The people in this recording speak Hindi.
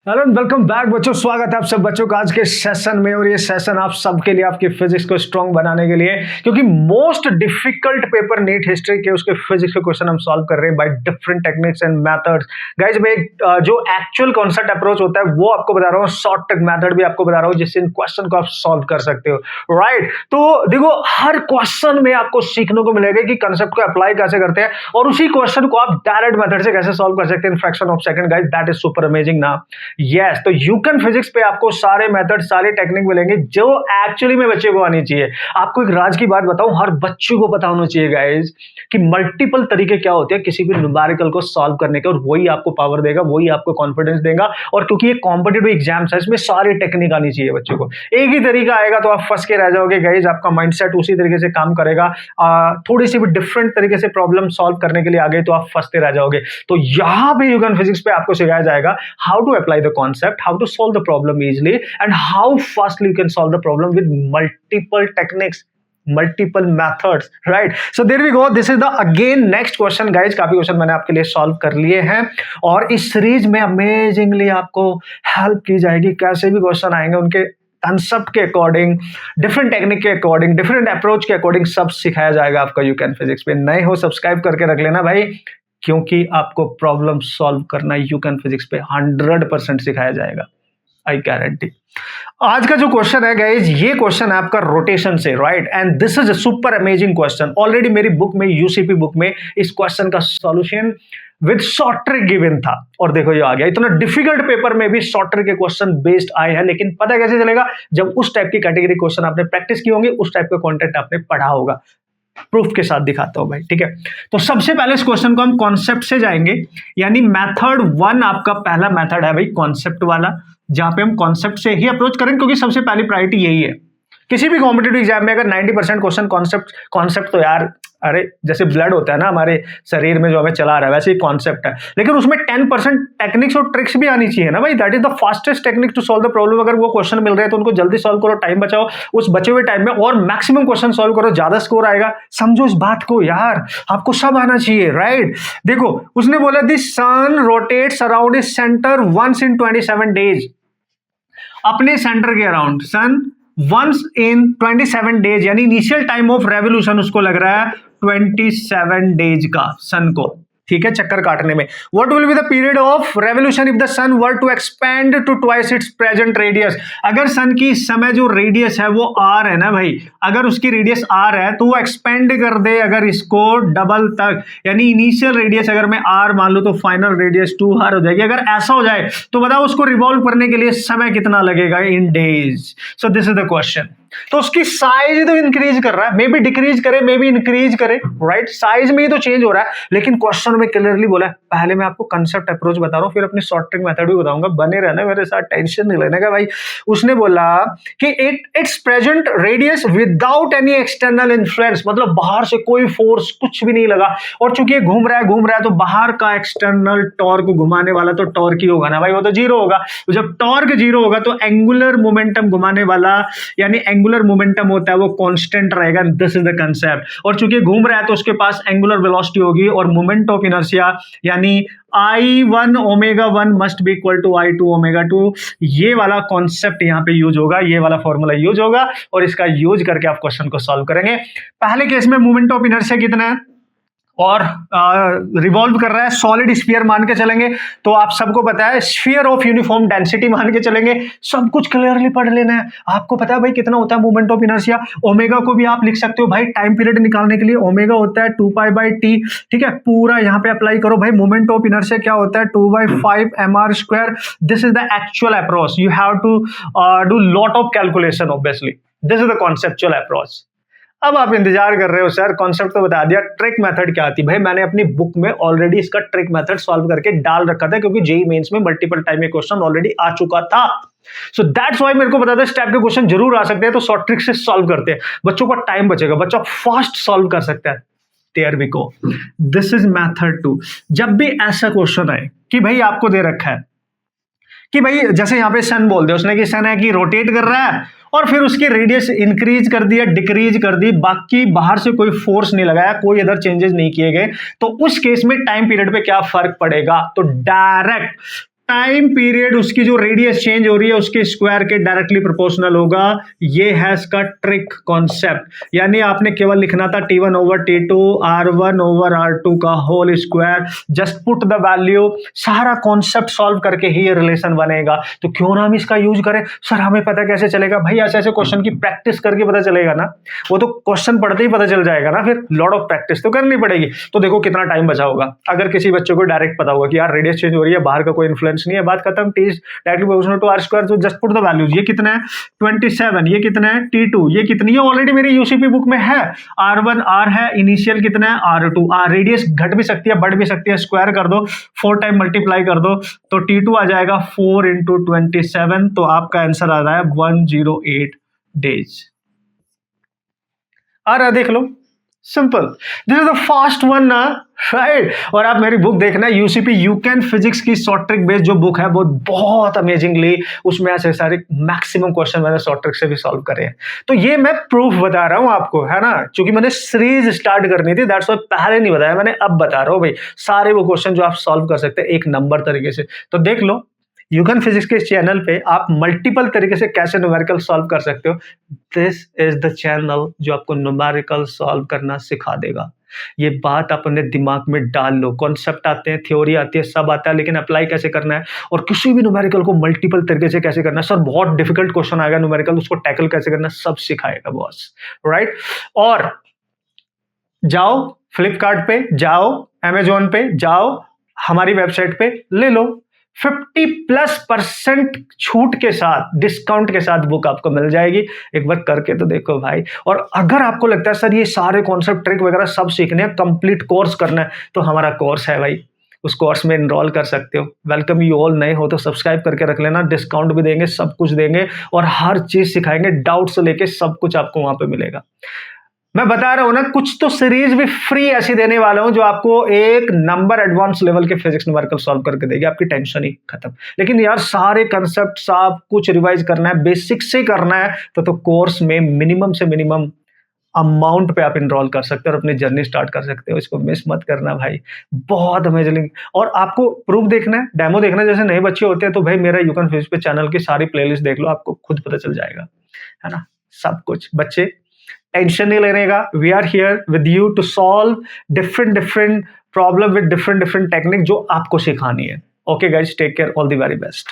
हेलो एंड वेलकम बैक बच्चों। स्वागत है आप सब बच्चों का आज के सेशन में। और ये सेशन आप सबके लिए आपकी फिजिक्स को स्ट्रांग बनाने के लिए, क्योंकि most difficult paper NEET history के उसके फिजिक्स के क्वेश्चन हम सॉल्व कर रहे हैं by different techniques and methods. Guys मैं जो एक्चुअल कॉन्सेप्ट अप्रोच होता है वो आपको बता रहा हूँ, शॉर्ट ट्रिक मेथड भी आपको बता रहा हूँ जिससे इन क्वेश्चन को आप सॉल्व कर सकते हो। राइट, तो देखो हर क्वेश्चन में आपको सीखने को मिलेगा कि कंसेप्ट को अप्लाई कैसे करते हैं और उसी क्वेश्चन को आप डायरेक्ट मेथड से कैसे सॉल्व कर सकते हैं in fraction of second. Guys that is super amazing ना। यस, तो यूकन फिजिक्स पे आपको सारे मेथड सारे टेक्निक मिलेंगे जो एक्चुअली में बच्चे को आनी चाहिए। आपको एक राज की बात बताऊं, हर बच्चे को पता होना चाहिए गाइस कि मल्टीपल तरीके क्या होते हैं किसी भी न्यूमेरिकल को सॉल्व करने के, और वही आपको पावर देगा, वही आपको कॉन्फिडेंस देगा। और क्योंकि ये कॉम्पिटिटिव एग्जाम्स है, इसमें सारी टेक्निक आनी चाहिए बच्चे को। एक ही तरीका आएगा तो आप फंस के रह जाओगे गाइस, आपका माइंडसेट उसी तरीके से काम करेगा। थोड़ी सी भी डिफरेंट तरीके से प्रॉब्लम सॉल्व करने के लिए आ गए तो आप फंसते रह जाओगे। तो यहां पे यूकन फिजिक्स पे आपको सिखाया जाएगा how to apply the concept, how to solve the problem easily, and how fastly you can solve the problem with multiple techniques, multiple methods. Right, so there we go. This is the again next question guys. काफी क्वेश्चन मैंने आपके लिए सॉल्व कर लिए हैं और इस सीरीज में अमेजिंगली आपको हेल्प की जाएगी। कैसे भी क्वेश्चन आएंगे उनके कंसेप्ट के अकॉर्डिंग, डिफरेंट टेक्निक के अकॉर्डिंग, डिफरेंट अप्रोच के अकॉर्डिंग सब सिखाया जाएगा आपका यूकन फिजिक्स पे। नए हो सब्सक्राइब करके रख लेना भाई, क्योंकि आपको प्रॉब्लम सॉल्व करना यूकन फिजिक्स पे 100% सिखाया जाएगा, आई गारंटी। आज का जो क्वेश्चन है गाइज, ये क्वेश्चन है आपका रोटेशन से, right, and this is a super amazing question. Already मेरी बुक में, यूसीपी बुक में, इस क्वेश्चन का solution with short trick given था और देखो ये आ गया। इतना डिफिकल्ट पेपर में भी शॉर्ट ट्रिक के क्वेश्चन बेस्ड आए हैं, लेकिन पता कैसे चलेगा? जब उस टाइप की कैटेगरी क्वेश्चन आपने प्रैक्टिस की होंगी, उस टाइप का कंटेंट आपने पढ़ा होगा। प्रूफ के साथ दिखाता हूं भाई, ठीक है। तो सबसे पहले इस क्वेश्चन को हम कॉन्सेप्ट से जाएंगे, यानी मेथड 1 आपका पहला मेथड है भाई कॉन्सेप्ट वाला, जहां पे हम कॉन्सेप्ट से ही अप्रोच करेंगे, क्योंकि सबसे पहली प्रायोरिटी यही है। किसी भी कॉम्पिटिटिव एग्जाम में अगर 90% क्वेश्चन कॉन्सेप्ट तो यार, अरे जैसे ब्लड होता है ना हमारे शरीर में जो हमें चला रहा है, वैसे ही कॉन्सेप्ट है, लेकिन उसमें 10% टेक्निक्स और ट्रिक्स भी आनी चाहिए ना भाई। That is the fastest technique to solve the problem. अगर वो क्वेश्चन मिल रहे हैं तो उनको जल्दी सॉल्व करो, टाइम बचाओ उस बचे हुए टाइम में और मैक्सिमम क्वेश्चन सॉल्व करो, ज्यादा स्कोर आएगा। समझो इस बात को यार, आपको सब आना चाहिए, राइट। देखो उसने बोला the sun rotates around its centre once in 27 days. अपने सेंटर के around sun once in 27 days, यानी इनिशियल टाइम ऑफ रेवोल्यूशन उसको लग रहा है 27 डेज का सन को, ठीक है, चक्कर काटने में। What will be the period of revolution if the sun were to expand to twice its present radius? अगर सन की इस समय जो रेडियस है वो आर है ना भाई, अगर उसकी रेडियस आर है तो वो एक्सपेंड कर दे अगर इसको डबल तक, यानी इनिशियल रेडियस अगर मैं आर मान लूं तो फाइनल रेडियस 2r हो जाएगी। अगर ऐसा हो जाए तो बताओ उसको रिवॉल्व करने के लिए समय कितना लगेगा in days? So this is the question. तो उसकी साइज तो इंक्रीज कर रहा है, मे बी डिक्रीज करे, मे बी इंक्रीज करे, राइट, साइज में ही तो चेंज हो रहा है, लेकिन क्वेश्चन में क्लियरली बोला है। पहले मैं आपको कंसेप्ट अप्रोच बता रहा हूं, फिर अपनी शॉर्ट ट्रिक मेथड भी बताऊंगा, बने रहना मेरे साथ, टेंशन नहीं लेने का भाई। उसने बोला कि it's present radius without any external influence, मतलब बाहर से कोई फोर्स कुछ भी नहीं लगा, और चूंकि ये घूम रहा है तो बाहर का एक्सटर्नल टॉर्क घुमाने वाला तो टॉर्क ही होगा ना भाई, वो तो जीरो होगा। तो जब टॉर्क जीरो होगा तो एंगुलर मोमेंटम घुमाने वाला, यानी एंगुलर मोमेंटम होता है वो कांस्टेंट रहेगा। This is the concept. और चूंकि घूम रहा है तो उसके पास एंगुलर वेलोसिटी होगी, और मोमेंट ऑफ इनर्शिया यानी I1 omega 1 must be equal to I2 omega 2। ये वाला कॉन्सेप्ट यहां पे यूज होगा, ये वाला फॉर्मूला यूज होगा, और इसका यूज करके आप क्वेश्चन को सॉल्व करेंगे। पहले केस में मोमेंट ऑफ इनर्शिया कितना है और रिवॉल्व कर रहा है, सॉलिड स्फीयर मान के चलेंगे, तो आप सबको पता है स्फीयर ऑफ यूनिफॉर्म डेंसिटी मान के चलेंगे। सब कुछ क्लियरली पढ़ लेना है, आपको पता है भाई कितना होता है मोमेंट ऑफ इनर्शिया। ओमेगा को भी आप लिख सकते हो भाई, टाइम पीरियड निकालने के लिए ओमेगा होता है 2π/t, ठीक है, पूरा यहां पे अप्लाई करो भाई। मोमेंट ऑफ इनर्शिया क्या होता है 2/5 mr²। This is the actual approach, you have to do lot of calculation obviously. This is the conceptual approach. अब आप इंतजार कर रहे हो सर कॉन्सेप्ट तो बता दिया, ट्रिक मेथड क्या आती है? भाई मैंने अपनी बुक में ऑलरेडी इसका ट्रिक मेथड सॉल्व करके डाल रखा था, क्योंकि जेईई मेंस में मल्टीपल टाइम में क्वेश्चन ऑलरेडी आ चुका था। सो दैट्स व्हाई मेरे को पता था इस टाइप के क्वेश्चन जरूर आ सकते हैं, तो शॉर्ट ट्रिक से सॉल्व करते हैं, बच्चों का टाइम बचेगा, बच्चा फास्ट सॉल्व कर सकता है। There we go, this is method 2। जब भी ऐसा क्वेश्चन आए कि भाई आपको दे रखा है कि भाई जैसे यहाँ पे सन बोल दे उसने कि सन है कि रोटेट कर रहा है, और फिर उसकी रेडियस इंक्रीज कर दिया, डिक्रीज कर दी, बाकी बाहर से कोई फोर्स नहीं लगाया, कोई अदर चेंजेस नहीं किए गए, तो उस केस में टाइम पीरियड पे क्या फर्क पड़ेगा? तो डायरेक्ट टाइम पीरियड उसकी जो रेडियस चेंज हो रही है उसके स्क्वायर के डायरेक्टली प्रोपोर्शनल होगा। ये है इसका ट्रिक कॉन्सेप्ट, यानी आपने केवल लिखना था T1 over T2 R1 over R2 का whole square, just put the value, सारा कॉन्सेप्ट सॉल्व करके ही ये रिलेशन बनेगा। तो क्यों ना हम इसका यूज करें? सर हमें पता कैसे चलेगा? भाई ऐसे ऐसे क्वेश्चन की प्रैक्टिस करके पता चलेगा ना, वो तो क्वेश्चन पढ़ते ही पता चल जाएगा ना, फिर लॉट ऑफ प्रैक्टिस तो करनी पड़ेगी। तो देखो कितना टाइम बचा होगा। अगर किसी बच्चे को डायरेक्ट पता होगा कि यार रेडियस चेंज हो रही है, बाहर का कोई इन्फ्लुएंस नहीं है, बात खत्म, T is directly proportional to R square, तो जस्ट पुट द वैल्यूज। ये कितना है 27, ये कितना है T2, ये कितनी है ऑलरेडी मेरी यूसीपी बुक में है, R1 R है, इनिशियल कितना है R2, रेडियस घट भी सकती है बढ़ भी सकती है, स्क्वायर कर दो, 4 टाइम मल्टीप्लाई कर दो, तो T2 आ जाएगा 4 इंटू 27, तो आपका आंसर आ रहा है 108 डेज। आ रहा देख लो, simple, this is the fast one ना, राइट। और आप मेरी बुक देखना, यूसीपी यू कैन फिजिक्स की शॉर्ट ट्रिक बेस्ड जो बुक है वो बहुत अमेजिंगली, उसमें ऐसे सारे मैक्सिमम क्वेश्चन मैंने शॉर्ट ट्रिक से भी सॉल्व करे हैं। तो ये मैं प्रूफ बता रहा हूं आपको, है ना, क्योंकि मैंने सीरीज स्टार्ट करनी थी, दैट्स व्हाई पहले नहीं बताया मैंने, अब बता रहा हूं भाई सारे वो क्वेश्चन जो आप सॉल्व कर सकते हैं एक नंबर तरीके से। तो देख लो, यू कैन फिजिक्स के चैनल पे आप मल्टीपल तरीके से कैसे न्यूमेरिकल सॉल्व कर सकते हो। दिस इज द चैनल जो आपको न्यूमेरिकल सॉल्व करना सिखा देगा। ये बात आप अपने दिमाग में डाल लो, कॉन्सेप्ट आते हैं, थ्योरी आती है, सब आता है, लेकिन अप्लाई कैसे करना है और किसी भी न्यूमेरिकल को मल्टीपल तरीके से कैसे करना है। सर बहुत डिफिकल्ट क्वेश्चन आएगा न्यूमेरिकल, उसको टैकल कैसे करना है, सब सिखाएगा बॉस, राइट। और जाओ फ्लिपकार्ट पे, जाओ अमेजोन पे, जाओ हमारी वेबसाइट पे ले लो, 50+% छूट के साथ, डिस्काउंट के साथ बुक आपको मिल जाएगी। एक बार करके तो देखो भाई। और अगर आपको लगता है सर ये सारे कॉन्सेप्ट ट्रिक वगैरह सब सीखने हैं, कंप्लीट कोर्स करना है, तो हमारा कोर्स है भाई, उस कोर्स में एनरोल कर सकते हो। वेलकम यू ऑल, नए हो तो सब्सक्राइब करके रख लेना, डिस्काउंट भी देंगे, सब कुछ देंगे और हर चीज सिखाएंगे, डाउट से लेके सब कुछ आपको वहां पे मिलेगा। मैं बता रहा हूं ना, कुछ तो सीरीज भी फ्री ऐसी देने वाला हूं जो आपको एक नंबर एडवांस लेवल के फिजिक्स न्यूमेरिकल सॉल्व करके देगी, आपकी टेंशन ही खत्म। लेकिन यार सारे कंसेप्ट सब कुछ रिवाइज करना है, बेसिक से करना है, तो कोर्स में मिनिमम से मिनिमम अमाउंट पे आप इनरोल कर सकते हो और अपनी जर्नी स्टार्ट कर सकते हो। इसको मिस मत करना भाई, बहुत अमेजिंग। और आपको प्रूफ देखना है, डेमो देखना है, जैसे नए बच्चे होते हैं तो भाई मेरा यू कैन फिजिक्स पे चैनल की सारी प्लेलिस्ट देख लो, आपको खुद पता चल जाएगा, है ना, सब कुछ। बच्चे टेंशन नहीं लेने का, we are here with you to solve different problem with different technique जो आपको सिखानी है। Okay guys, take care, all the very best.